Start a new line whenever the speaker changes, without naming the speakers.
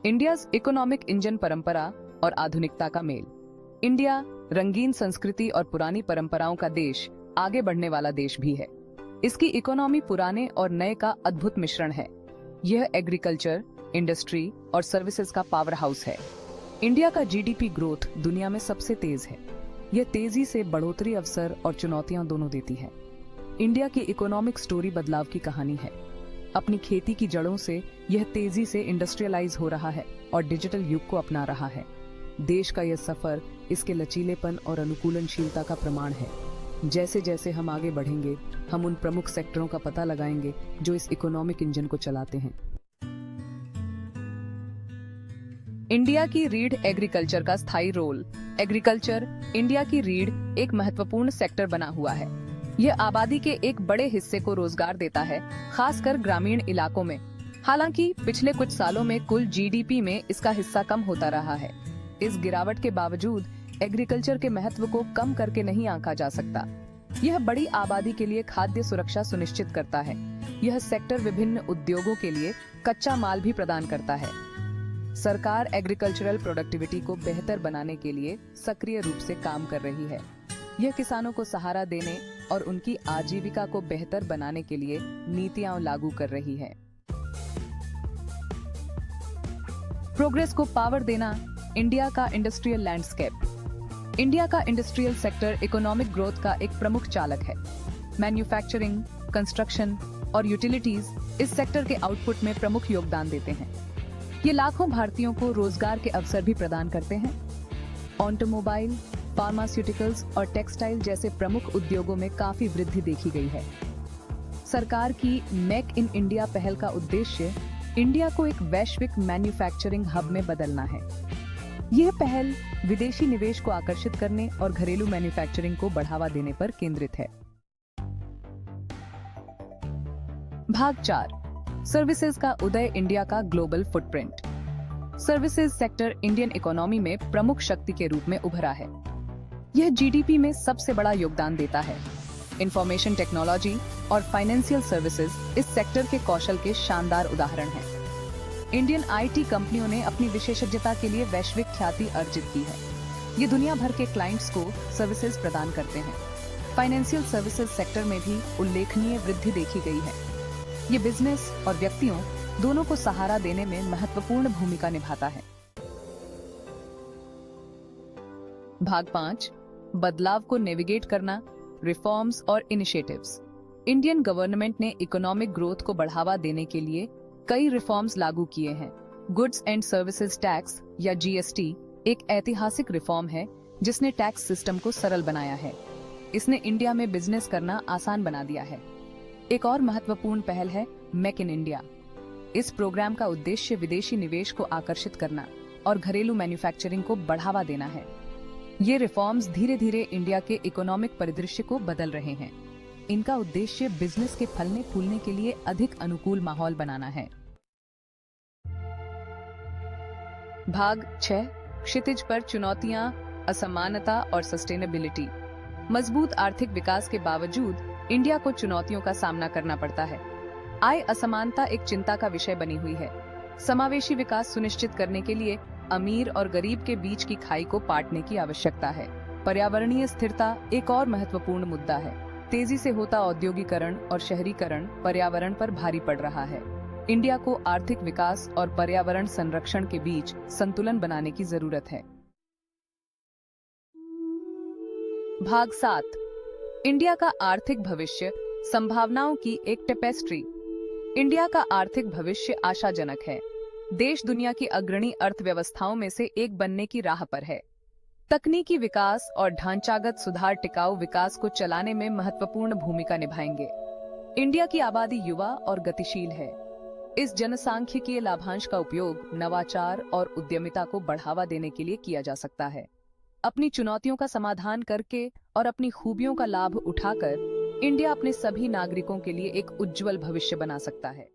India's economic engine परंपरा और आधुनिकता का मेल। इंडिया रंगीन संस्कृति और पुरानी परंपराओं का देश, आगे बढ़ने वाला देश भी है। इसकी इकोनॉमी पुराने और नए का अद्भुत मिश्रण है। यह एग्रीकल्चर, इंडस्ट्री और सर्विसेज का पावर हाउस है। इंडिया का जीडीपी ग्रोथ दुनिया में सबसे तेज है। यह तेजी से बढ़ोतरी अवसर और चुनौतियां दोनों देती है। इंडिया की इकोनॉमिक स्टोरी बदलाव की कहानी है। अपनी खेती की जड़ों से यह तेजी से इंडस्ट्रियलाइज हो रहा है और डिजिटल युग को अपना रहा है। देश का यह सफर इसके लचीलेपन और अनुकूलनशीलता का प्रमाण है। जैसे जैसे हम आगे बढ़ेंगे, हम उन प्रमुख सेक्टरों का पता लगाएंगे जो इस इकोनॉमिक इंजन को चलाते हैं। इंडिया की रीढ़ एग्रीकल्चर का स्थायी रोल। एग्रीकल्चर इंडिया की रीढ़ एक महत्वपूर्ण सेक्टर बना हुआ है। यह आबादी के एक बड़े हिस्से को रोजगार देता है, खासकर ग्रामीण इलाकों में। हालांकि पिछले कुछ सालों में कुल जीडीपी में इसका हिस्सा कम होता रहा है। इस गिरावट के बावजूद एग्रीकल्चर के महत्व को कम करके नहीं आंका जा सकता। यह बड़ी आबादी के लिए खाद्य सुरक्षा सुनिश्चित करता है। यह सेक्टर विभिन्न उद्योगों के लिए कच्चा माल भी प्रदान करता है। सरकार एग्रीकल्चरल प्रोडक्टिविटी को बेहतर बनाने के लिए सक्रिय रूप से काम कर रही है। यह किसानों को सहारा देने और उनकी आजीविका को बेहतर बनाने के लिए नीतियां लागू कर रही है। प्रोग्रेस को पावर देना। इंडिया का इंडस्ट्रियल लैंडस्केप। इंडिया का इंडस्ट्रियल सेक्टर इकोनॉमिक ग्रोथ का एक प्रमुख चालक है। मैन्युफैक्चरिंग, कंस्ट्रक्शन और यूटिलिटीज इस सेक्टर के आउटपुट में प्रमुख योगदान देते हैं। ये लाखों भारतीयों को रोजगार के अवसर भी प्रदान करते हैं। ऑटोमोबाइल, फार्मास्यूटिकल्स और टेक्सटाइल जैसे प्रमुख उद्योगों में काफी वृद्धि देखी गई है। सरकार की मेक इन इंडिया पहल का उद्देश्य इंडिया को एक वैश्विक मैन्युफैक्चरिंग हब में बदलना है। यह पहल विदेशी निवेश को आकर्षित करने और घरेलू मैन्युफैक्चरिंग को बढ़ावा देने पर केंद्रित है। भाग 4, सर्विसेज का उदय। इंडिया का global footprint. Services sector Indian economy में प्रमुख शक्ति के रूप में उभरा है। यह जीडीपी में सबसे बड़ा योगदान देता है। इंफॉर्मेशन टेक्नोलॉजी और फाइनेंशियल सर्विसेज इस सेक्टर के कौशल के शानदार उदाहरण हैं। इंडियन आईटी कंपनियों ने अपनी विशेषज्ञता के लिए वैश्विक ख्याति अर्जित की है। ये दुनिया भर के क्लाइंट्स को सर्विसेज प्रदान करते हैं। फाइनेंशियल सर्विसेज सेक्टर में भी उल्लेखनीय वृद्धि देखी गई है। ये बिजनेस और व्यक्तियों दोनों को सहारा देने में महत्वपूर्ण भूमिका निभाता है। भाग 5, बदलाव को नेविगेट करना। रिफॉर्म्स और इनिशिएटिव्स। इंडियन गवर्नमेंट ने इकोनॉमिक ग्रोथ को बढ़ावा देने के लिए कई रिफॉर्म्स लागू किए हैं। गुड्स एंड सर्विसेज टैक्स या जीएसटी एक ऐतिहासिक रिफॉर्म है जिसने टैक्स सिस्टम को सरल बनाया है। इसने इंडिया में बिजनेस करना आसान बना दिया है। एक और महत्वपूर्ण पहल है मेक इन इंडिया। इस प्रोग्राम का उद्देश्य विदेशी निवेश को आकर्षित करना और घरेलू मैन्युफैक्चरिंग को बढ़ावा देना है। ये रिफॉर्म्स धीरे धीरे इंडिया के इकोनॉमिक परिदृश्य को बदल रहे हैं। इनका उद्देश्य बिजनेस के फलने फूलने के लिए अधिक अनुकूल माहौल बनाना है। भाग 6, क्षितिज पर चुनौतियां, असमानता और सस्टेनेबिलिटी। मजबूत आर्थिक विकास के बावजूद इंडिया को चुनौतियों का सामना करना पड़ता है। आय असमानता एक चिंता का विषय बनी हुई है। समावेशी विकास सुनिश्चित करने के लिए अमीर और गरीब के बीच की खाई को पाटने की आवश्यकता है। पर्यावरणीय स्थिरता एक और महत्वपूर्ण मुद्दा है। तेजी से होता औद्योगिकरण और शहरीकरण पर्यावरण पर भारी पड़ रहा है। इंडिया को आर्थिक विकास और पर्यावरण संरक्षण के बीच संतुलन बनाने की जरूरत है। भाग 7, इंडिया का आर्थिक भविष्य, संभावनाओं की एक टेपेस्ट्री। इंडिया का आर्थिक भविष्य आशाजनक है। देश दुनिया की अग्रणी अर्थव्यवस्थाओं में से एक बनने की राह पर है। तकनीकी विकास और ढांचागत सुधार टिकाऊ विकास को चलाने में महत्वपूर्ण भूमिका निभाएंगे। इंडिया की आबादी युवा और गतिशील है। इस जनसांख्यिकीय लाभांश का उपयोग नवाचार और उद्यमिता को बढ़ावा देने के लिए किया जा सकता है। अपनी चुनौतियों का समाधान करके और अपनी खूबियों का लाभ उठाकर इंडिया अपने सभी नागरिकों के लिए एक उज्जवल भविष्य बना सकता है।